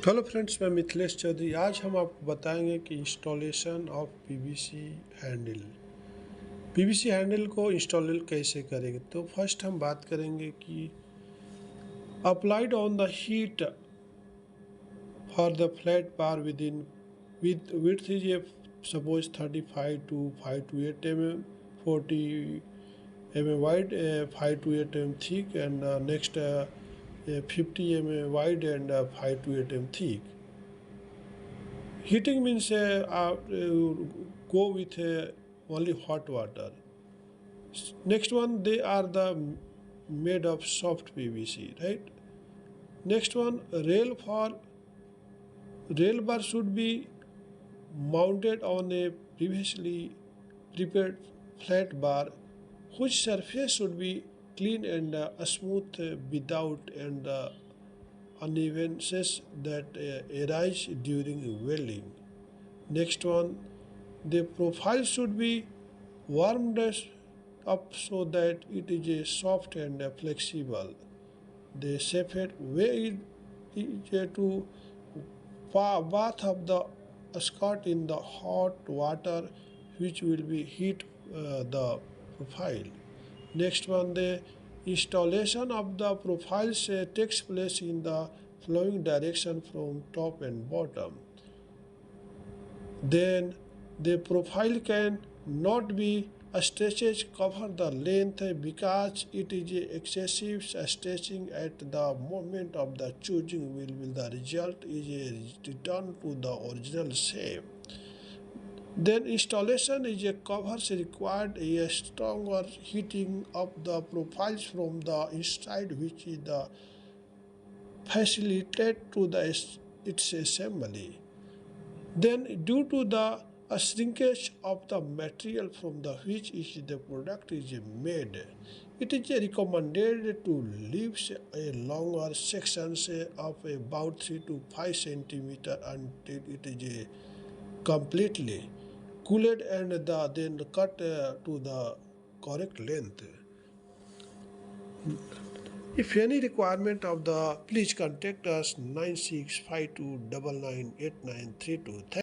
Hello friends, मैं मिथिलेश चौधरी। आज हम आपको बताएंगे कि इंस्टॉलेशन ऑफ पीवीसी हैंडल को इंस्टॉल कैसे करेंगे। तो फर्स्ट हम बात करेंगे कि applied on the heat for the flat bar with width is a suppose 35 to 5 to 8 mm, 40 mm wide, 5 to 8 mm thick, and next 50 mm wide and 5 to 8 mm thick. Heating means go with only hot water. Next one, they are the made of soft PVC, right? Next one, rail bar should be mounted on a previously prepared flat bar, whose surface should be clean and smooth without and unevenness that arise during welding. Next one, the profile should be warmed up so that it is soft and flexible. The safest way is to bath up the skirt in the hot water, which will be heat the profile. Next one, the installation of the profiles takes place in the flowing direction from top and bottom. Then the profile can not be stretched cover the length because it is excessive stretching at the moment of the choosing will the result is a return to the original shape. Then installation is a covers required a stronger heating of the profiles from the inside, which is the facilitate to the its assembly. Then, due to the shrinkage of the material from the which is the product is made, it is recommended to leave a longer sections of about 3 to 5 centimeter until it is completely cooled and then cut to the correct length. If any requirement of the, please contact us 9652998932.